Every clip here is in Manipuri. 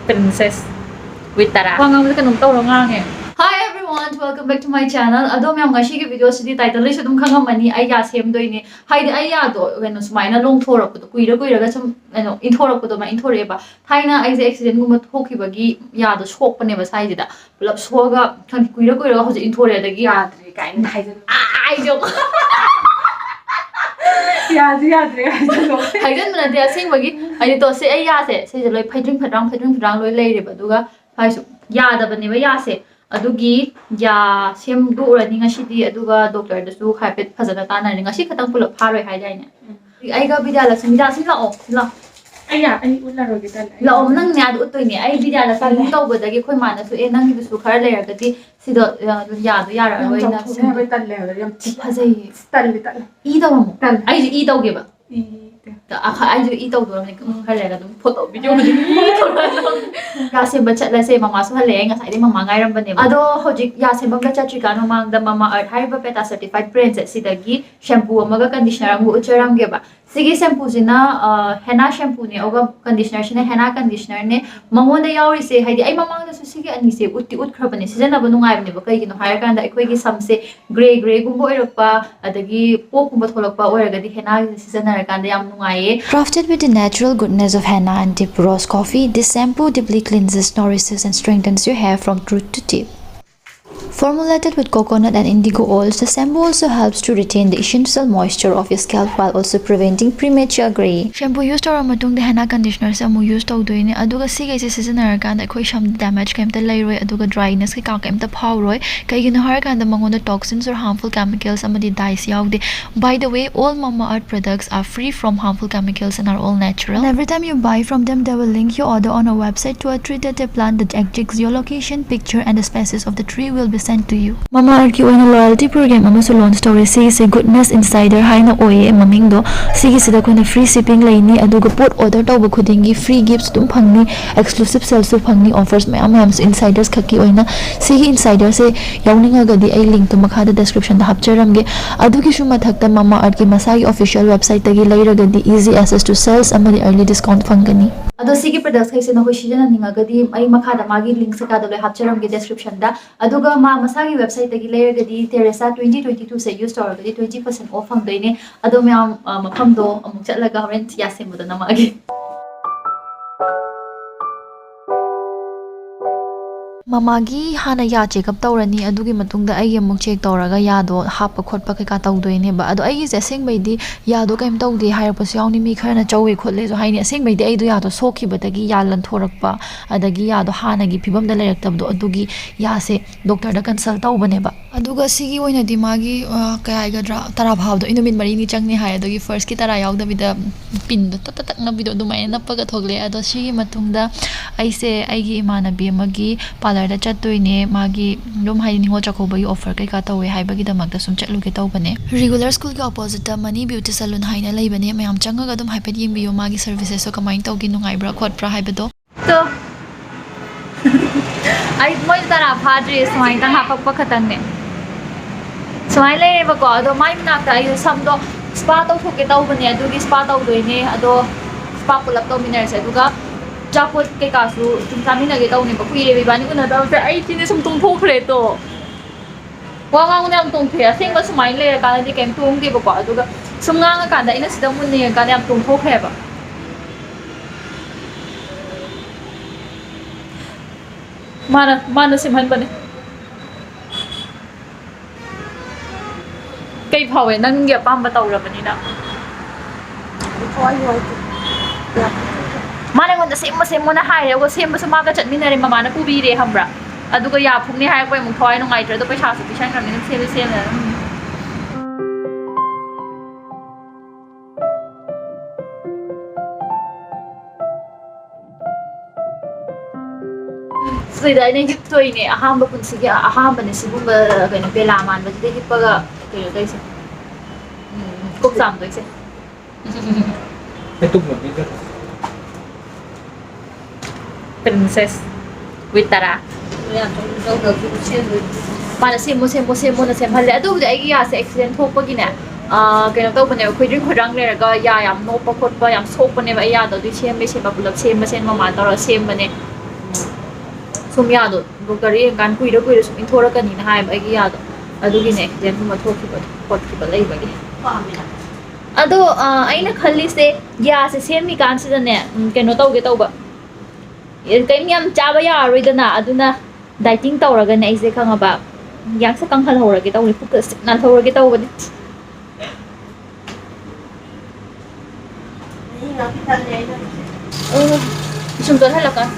princess with Tara. Hi everyone, welcome back to my channel. Ado myam ngasi ki video sidi title li sudum khangam mani ai ya sem doi ni. Haidi ai ya do when sumaina long thorak puto kuira ga sum in thorak puto ma in thore ba. Thaina ai je accident gum thoki bagi ya do shok pane ba sai da. Pulap soga kan kuira ga hoje in thore da gi yadri kain haide. Ai jo. Yadri haiden mana de asing bagi ai to se ai ya se loi phadring phadrang loi lei re ba duga hai su ya da bani ba ya se adugi ya sem du rani ngasi di aduga doctor da su khaipet phajana ta na ngasi khatang pulap pharoi hai dai ne ai ga bidya la samida sin la ai ya ai ulla ro gi ta la nang nya du utoi ne ai bidya la sa to ba da gi khoi ma na su e nang gi su khar le ga di si do ya do ya ra roi na sin ba tan le yam chi phajai tal i da mo tal ai ji i dau ge ba ai ju i tau do ni khar le ga dum photo video ni ya se ba chat la se mama su hale nga sai de mama ngai ram ba ne ado hojik ya se bam la chat chi ka no mang da Mamaearth hai ba peta certified princess sidagi shampoo amaga conditioner amu ucharam ge ba sigi shampoo jina henna shampoo ne oga conditioner shine henna conditioner ne mangon da yauri se haidi ai mamang da su sigi ani se utti ut khrabane sijana ba nungai bane ba kai gi no hire kan da ekoi gi sam se gray gumbo oirakpa adagi pok gumba tholakpa oiraga di henna sijana ra kan da yam nungai Crafted with the natural goodness of henna and deep roast coffee, this shampoo deeply cleanses, nourishes and strengthens your hair from root to tip. Formulated with coconut and indigo oils, the shampoo also helps to retain the essential moisture of your scalp while also preventing premature gray. Shampoo used to matung the henna conditioner se amu use to doine aduga sige se seasonar kan da khoi sham damage kaimta lairoi aduga dryness ka kaimta phawroi kaigina har kan da mangon toxins or harmful chemicals amadi dyes yaude. By the way, all Mamaearth products are free from harmful chemicals and are all natural. And every time you buy from them, they will link your order on a website to a tree that they plant that exits your location, picture and the species of the tree will be sent to you. Mamaearth ki oina loyalty program amasu launch tawre se goodness insider haina oye maming do sigi sida koina free shipping laini aduga pot order tawba khudingi free gifts dum phangni exclusive sales su phangni offers mayam insiders khaki oina sigi insider se yawninga gadi ai link to makha da description da hapcharamge adugi shu mathakta Mamaearth ki masai official website tagi lairagadi easy access to sales amadi early discount phangani ado sigi products kai se no hojina ninga gadi ai makha da magi link se ka da loi hapcharamge description da aduga ma masagi website tagi lairagadi Teresa 2022 se use store gadi 20% off phangdoine ado myam mapham do amuk chatlaga horen ya se moda namagi Mamagi hana ya check up tawrani adugi matungda ai amuk check tawraga ya do happa khotpa kai ka tawdoine ba ado ai je seng bai di ya do kaim tawde hair pas yawni mi kharna chawi khotle jo haini seng bai di ai do ya do sokhi batagi ya lan thorakpa adagi ya do hana gi phibam da lerak tab do adugi ya se doctor da consult tawbane ba aduga sigi oina di magi kai ga dra tara bhaw do inumin mari ni changni hai adugi first ki tara yaw da bida pin do tak na bido do mai na paga thogle ado sigi matungda ai se ai gi imana bi magi da chattoine magi lom hai ningo chakhobai offer kai ka tawe hai bagi damak da sum chatluge tawbane regular school ki opposite da money beauty salon haina leibane mayam changaga dum haipet yimbiyo magi services so kamain tawgi nungai bra khot bra haibado to ai moi tara phadri smai tang hapakpa khatang ne smai le ba ko ado mai na ka ai sam do spa taw thoke tawbane adugi spa tawdoine ado spa pulap taw miner se aduga Japot kay kaso, kami nagitaw ni Pakuya, bani ko na daw sa ay sinisum tungpo kreto. Wala ko na ang tungpo ya, sing ba sumayin le kana di kem tung di ba ko aduga. Sumnga nga kada ina sidang mun ni kana ang tungpo kreba. Mana simhan ba ni? Kay pawe nang ya pamba tawra ba ni na. Mana ngon da sem mo na hai ago sem ba sumaga chat min na mama na pubi re hambra aduga ya phung ni hai ko mu thoi no ngai tra do paisa su pisan ram ni sem na sida ne hip toi ne aham ba kun sige aham ba ne sibumba ga ne pela man ba de hip ga ke dai se kok sam dai se Ito mo dito. Princess with Tara. Mana semo na semhal adu da ai ya se accident thok pagi na kena tau bane khoi dring khorang le ga ya yam no pa khot pa yam sok pa ne ba ya do di sem be sem ba pulap sem ba sen ma ma tar sem bane ꯁꯨꯝ ꯌꯥꯗꯣ ꯗꯣꯛꯇꯔ ꯌꯦꯡꯀꯥꯟ ꯀꯨꯏꯔ ꯁꯨꯝ ꯏꯟꯊꯣꯔꯛꯀꯅꯤꯅ ꯍꯥꯏꯕ ꯑꯩꯒꯤ ꯌꯥꯗꯣ ꯑꯗꯨꯒꯤꯅꯦ ꯑꯦꯛꯁꯤꯗꯦꯟꯒꯨꯝꯕ ꯊꯣꯛꯈꯤꯕ ꯈꯣꯠꯈꯤꯕ ꯂꯩꯕꯒꯤ ꯑꯗꯣ ꯑꯩꯅ ꯈꯜꯂꯤꯁꯦ ꯌꯥꯁꯦ ꯁꯦꯝꯃꯤꯀꯥꯟꯁꯤꯗꯅꯦ ꯀꯩꯅꯣ ꯇꯧꯒꯦ ꯇꯧꯕ ꯀꯩꯝ ꯌꯥꯝ ꯆꯥꯕ ꯌꯥꯔꯔꯣꯏꯗꯅ ꯑꯗꯨꯅ ꯗꯥꯏꯇꯤꯡ ꯇꯧꯔꯒꯅꯦ ꯑꯩꯁꯦ ꯈꯪꯉꯕ ꯌꯥꯡꯁꯦ ꯀꯪꯍꯜꯍꯧꯔꯒꯦ ꯇꯧꯕꯅꯤ ꯄꯨꯛꯀ ꯁꯤꯛ ꯅꯥꯟꯊꯧꯔꯒꯦ ꯇꯧꯕꯅꯤ ꯁꯨꯝ ꯆꯣꯠꯍꯜꯂꯛꯀꯅꯨ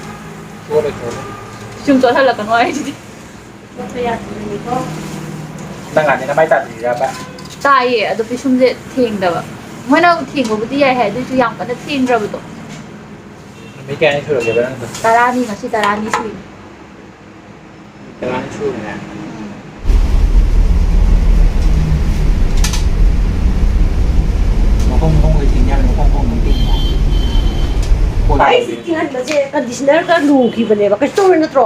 ꯁꯨꯝ ꯆꯣꯠꯍꯜꯂꯛꯀꯅꯨ ꯍꯥꯏꯁꯤꯗꯤ ꯅꯪ ꯃꯥꯏ ꯇꯥꯗ꯭ꯔꯤꯔꯕ ꯇꯥꯏꯌꯦ ꯑꯗꯣ ꯄꯤꯁꯨꯝꯁꯦ ꯊꯦꯡꯗꯕ ꯃꯣꯏꯅ ꯊꯦꯡꯕꯕꯨꯗꯤ ꯌꯥꯏ ꯍꯥꯏ ꯑꯗꯨꯏꯁꯨ ꯌꯥꯝ ꯀꯟꯅ ꯊꯦꯡꯗ꯭ꯔꯕꯗꯣ ꯅꯨꯃꯤꯠ ꯀꯌꯥꯅꯤ ꯁꯨꯔꯒꯦꯕ ꯅꯪꯗꯣ 10ꯅꯤ ꯉꯁꯤ 10ꯅꯤ ꯁꯨꯏꯅꯤ 10ꯅꯤ ꯁꯨꯔꯦ ꯃꯈꯣꯡ ꯇꯤꯡꯉꯦ ꯃꯈꯣꯡ ꯇꯤꯡꯉꯦ ꯑꯩꯁꯤ ꯇꯤꯡꯍꯟꯕꯁꯦ ꯀꯟꯗꯤꯁꯅꯔꯒ ꯂꯨꯈꯤꯕꯅꯦꯕ ꯀꯩꯁꯨ ꯇꯧꯔꯣꯏ ꯅꯠꯇ꯭ꯔꯣ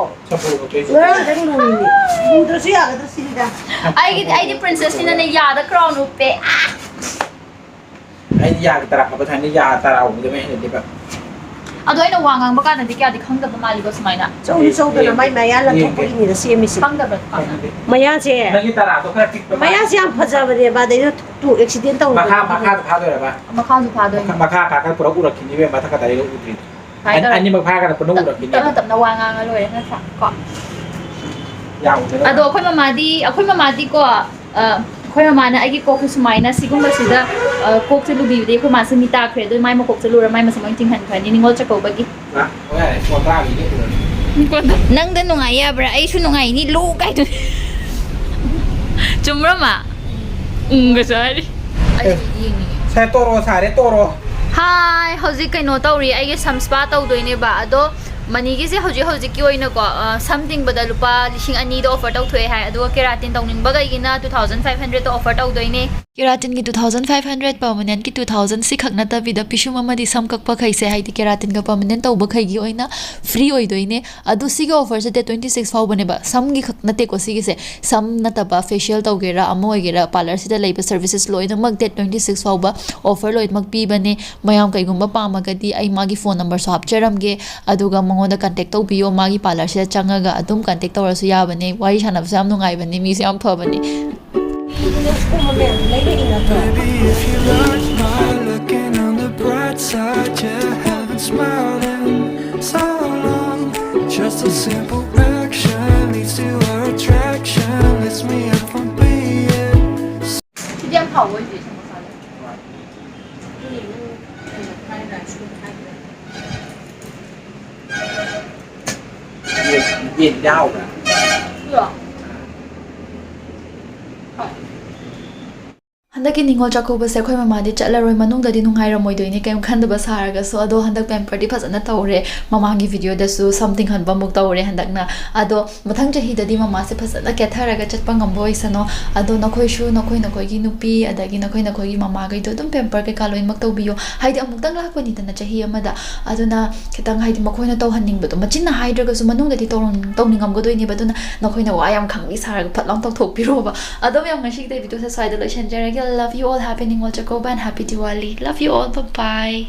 ꯉꯔꯥꯡꯗꯪ ꯂꯨꯔꯤꯅꯤ ꯂꯨꯗ꯭ꯔꯁꯨ ꯌꯥꯒꯗ꯭ꯔꯥ ꯁꯤꯅꯤꯗ ꯑꯩꯗꯤ ꯄ꯭ꯔꯤꯟꯁꯦꯁꯅꯤꯅꯅꯦ ꯌꯥꯗ ꯀ꯭ꯔꯥꯎꯟ ꯎꯞꯄꯦ ꯑꯩꯗꯤ ꯌꯥꯒ ꯇꯔꯥꯛꯄ ꯊꯥꯏꯅ ꯌꯥ ꯇꯔꯥꯎꯕꯗ ꯍꯩꯅꯗꯦꯕ ꯑꯗꯣ ꯑꯩꯅ ꯋꯥ ꯉꯥꯡꯕ ꯀꯥꯟꯗꯗꯤ ꯀꯌꯥꯗꯤ ꯈꯪꯗꯕ ꯃꯥꯜꯂꯤꯀꯣ ꯁꯨꯃꯥꯏꯅ ꯆꯧꯗꯅ ꯃꯥꯏ ꯃꯌꯥ ꯂꯪꯊꯣꯛꯄꯒꯤꯅꯤꯗ ꯁꯦꯝꯃꯤꯁꯤ ꯈꯪꯗꯕ꯭ꯔꯥ ꯃꯌꯥꯁꯦ ꯅꯪꯒꯤ ꯇꯔꯥꯗꯣ ꯈꯔ ꯄꯤꯛꯄ ꯃꯌꯥꯁꯦ ꯌꯥꯝ ꯐꯖꯕꯅꯦꯕ ꯑꯗꯩꯗ ꯑꯦꯛꯁꯤꯗꯦꯟ ꯇꯧꯔꯨꯕ ꯃꯈꯥꯗ ꯐꯥꯗꯣꯏꯔꯕ ꯃꯈꯥꯁꯨ ꯐꯥꯗꯣꯏꯅꯤ ꯃꯈꯥ ꯀꯥꯈꯠ ꯄꯨꯔꯛ ꯎꯔꯛꯈꯤꯅꯤꯕ ꯃꯊꯛ ꯀꯗꯥꯏꯗ ꯎꯗ꯭ꯔꯤ ꯑꯅꯤꯃꯛ ꯐꯥꯔꯒꯅ ꯄꯨꯟꯅ ꯎꯔꯛꯈꯤꯅꯤ ꯇꯞꯅ ꯋꯥ ꯉꯥꯡꯉ ꯂꯣꯏꯔꯦ ꯅꯠꯇ꯭ꯔꯥ ꯀꯣ ꯌꯥꯎꯗꯅ ꯑꯗꯣ ꯑꯩꯈꯣꯏ ꯃꯃꯥꯗꯤꯀꯣ ꯑꯩꯈꯣꯏ ꯃꯃꯥꯅ ꯑꯩꯒꯤ ꯀꯣꯛꯁꯦ ꯁꯨꯃꯥꯏꯅ ꯁꯤꯒꯨꯝꯕꯁꯤꯗ ꯀꯣꯛꯁꯦ ꯂꯨꯕꯤꯕꯗꯤ ꯑꯩꯈꯣꯏ ꯃꯥꯁꯦ ꯃꯤ ꯇꯥꯈ꯭ꯔꯦ ꯑꯗꯨ ꯃꯥꯏ ꯃꯀꯣꯛꯁꯦ ꯂꯨꯔ ꯃꯥꯏ ꯃꯁꯝ ꯂꯣꯏ ꯆꯤꯡꯍꯟꯈ꯭ꯔꯅꯤ ꯅꯤꯡꯉꯣꯜ ꯆꯥꯛꯀꯧꯕꯒꯤ ꯅꯪꯗ ꯅꯨꯡꯉꯥꯏ ꯌꯥꯕ꯭ꯔꯥ ꯑꯩꯁꯨ ꯅꯨꯡꯉꯥꯏꯅꯤ ꯂꯨ ꯀꯥꯏꯗꯨ ꯆꯨꯝꯕ꯭ꯔꯃ ꯎꯪꯒꯁꯨ ꯍꯥꯏꯔꯤ ꯑꯩꯁꯨ ꯌꯦꯡꯅꯤꯡꯉꯦ ꯁꯦ ꯇꯣꯔꯣ ꯁꯥꯔꯦ ꯇꯣꯔꯣ ꯍꯥꯏ ꯍꯧꯖꯤꯛ ꯀꯩꯅꯣ ꯇꯧꯔꯤ ꯑꯩꯒꯤ ꯁꯝ ꯁ꯭ꯄꯥ ꯇꯧꯗꯣꯏꯅꯦꯕ ꯑꯗꯣ ꯃꯅꯤꯒꯤꯁꯦ ꯍꯧꯖꯤꯛꯀꯤ ꯑꯣꯏꯅꯀꯣ ꯁꯝ ꯇꯤꯡꯕꯗ ꯂꯨꯄꯥ 2,000ꯗ ꯑꯣꯐꯔ ꯇꯧꯊꯣꯛꯑꯦ ꯍꯥꯏ ꯑꯗꯨꯒ ꯀꯦꯔꯥꯇꯤꯟ ꯇꯧꯅꯤꯡꯕꯒꯩꯒꯤꯅ 2,500ꯗ ꯑꯣꯐꯔ ꯇꯧꯗꯣꯏꯅꯦ ꯀꯦꯔꯥꯇꯤꯟꯒꯤ 2,500 ꯄꯔꯃꯅꯦꯟꯠꯀꯤ 2,000 ꯁꯤ ꯈꯛ ꯅꯠꯇꯕꯤꯗ ꯄꯤꯁꯨꯝ ꯑꯃꯗꯤ ꯁꯝ ꯀꯛꯄꯈꯩꯁꯦ ꯍꯥꯏꯗꯤ ꯀꯦꯔꯥꯇꯤꯟꯒ ꯄꯔꯃꯅꯦꯟꯠ ꯇꯧꯕꯈꯩꯒꯤ ꯑꯣꯏꯅ ꯐ꯭ꯔꯤ ꯑꯣꯏꯗꯣꯏꯅꯦ ꯑꯗꯨ ꯁꯤꯒꯤ ꯑꯣꯐꯔꯁꯦ ꯗꯦꯠ 26 ꯐꯥꯎꯕꯅꯦꯕ ꯁꯝꯒꯤ ꯈꯛ ꯅꯠꯇꯦꯀꯣ ꯁꯤꯒꯤꯁꯦ ꯁꯝ ꯅꯠꯇꯕ ꯐꯦꯁꯤꯌꯦꯜ ꯇꯧꯒꯦꯔꯥ ꯑꯃ ꯑꯣꯏꯒꯦꯔꯥ ꯄꯥर्लꯔꯁꯤꯗ ꯂꯩꯕ ꯁꯔꯚꯤꯁꯦꯁ ꯂꯣꯏꯅꯃꯛ ꯗꯦꯠ 26 ꯐꯥꯎꯕ ꯑꯣꯐꯔ ꯂꯣꯏꯅꯃꯛ ꯄꯤꯕꯅꯦ ꯃꯌꯥꯝ ꯀꯩꯒꯨꯝꯕ ꯄꯥꯝꯃꯒꯗꯤ ꯑꯩ ꯃꯥꯒꯤ ꯐꯣꯟ ꯅꯝꯕꯔꯁꯨ ꯍꯥꯞꯆꯔꯝꯒꯦ ꯑꯗꯨꯒ ꯃꯉꯣꯟꯗ ꯀꯟꯇꯦꯛ ꯇꯧꯕꯤꯌꯣ ꯃꯥꯒꯤ ꯄꯥर्लꯔꯁꯤꯗ ꯆꯪꯉꯒ ꯑꯗꯨꯝ ꯀꯟꯇꯦꯛ ꯇꯧꯔꯁꯨ ꯌꯥꯕꯅꯦ ꯋꯥꯔꯤ ꯁꯥꯟꯅꯕꯁꯨ ꯌꯥꯝ ꯅꯨꯡꯉꯥꯏꯕꯅꯦ ꯃꯤꯁꯨ ꯌꯥꯝ ꯐꯕꯅꯦ Baby, if you like my looking on the bright side, yeah, haven't smiled in so long. Just a simple action leads to our attraction, lifts me up from being. 这样跑过去什么啥的。เย็นยาวนะ 是啊。 ꯍꯟꯗꯛꯀꯤ ꯅꯤꯡꯉꯣꯜ ꯆꯥꯛꯀꯧꯕꯁꯦ ꯑꯩꯈꯣꯏ ꯃꯃꯥꯗꯤ ꯆꯠꯂꯔꯣꯏ ꯃꯅꯨꯡꯗꯗꯤ ꯅꯨꯡꯉꯥꯏꯔꯝꯃꯣꯏꯗꯣꯏꯅꯤ ꯀꯩꯝ ꯈꯟꯗꯕ ꯁꯥꯔꯒꯁꯨ ꯑꯗꯣ ꯍꯟꯗꯛ ꯄꯦꯝꯄꯔꯗꯤ ꯐꯖꯅ ꯇꯧꯔꯦ ꯃꯃꯥꯡꯒꯤ ꯚꯤꯗꯤꯑꯣꯗꯁꯨ ꯁꯝ ꯇꯤꯡꯍꯟꯕ ꯑꯃꯨꯛ ꯇꯧꯔꯦ ꯍꯟꯗꯛꯅ ꯑꯗꯣ ꯃꯊꯪ ꯆꯍꯤꯗꯗꯤ ꯃꯃꯥꯁꯦ ꯐꯖꯅ ꯀꯦꯊꯔꯒ ꯆꯠꯄ ꯉꯝꯕ ꯑꯣꯏꯁꯅꯣ ꯑꯗꯣ ꯅꯈꯣꯏꯁꯨ ꯅꯈꯣꯏꯒꯤ ꯅꯨꯄꯤ ꯑꯗꯒꯤ ꯅꯈꯣꯏꯒꯤ ꯃꯃꯥꯈꯩꯗꯣ ꯑꯗꯨꯝ ꯄꯦꯝꯄꯔ ꯀꯩꯀꯥ ꯂꯣꯏꯅꯃꯛ ꯇꯧꯕꯤꯌꯣ ꯍꯥꯏꯗꯤ ꯑꯃꯨꯛꯇꯪ ꯂꯥꯛꯄꯅꯤꯗꯅ ꯆꯍꯤ ꯑꯃꯗ ꯑꯗꯨꯅ ꯈꯤꯇꯪ ꯍꯥꯏꯗꯤ ꯃꯈꯣꯏꯅ ꯇꯧꯍꯟꯅꯤꯡꯕꯗꯣ ꯃꯆꯤꯟꯅ ꯍꯥꯏꯗ꯭ꯔꯒꯁꯨ ꯃꯅꯨꯡꯗꯗꯤ ꯇꯧꯅꯤꯡꯉꯝꯒꯗꯣꯏꯅꯦꯕ ꯑꯗꯨꯅ ꯅꯈꯣꯏꯅ ꯋꯥ ꯌꯥꯝ ꯈꯪꯕꯤ ꯁꯥꯔꯒ ꯐꯠ ꯂꯥꯎ ꯇꯧꯊꯣꯛꯄꯤꯔꯣꯕ ꯑꯗꯣ ꯌꯥꯝ ꯉꯁꯤꯒꯤ ꯚꯤꯗꯤꯑꯣꯁꯦ ꯁ꯭ꯋꯥꯏꯗ ꯂꯣꯏꯁꯤꯟꯖꯔꯒꯦ love you all happy Ningol Chakoba and happy Diwali. Love you all. Bye bye.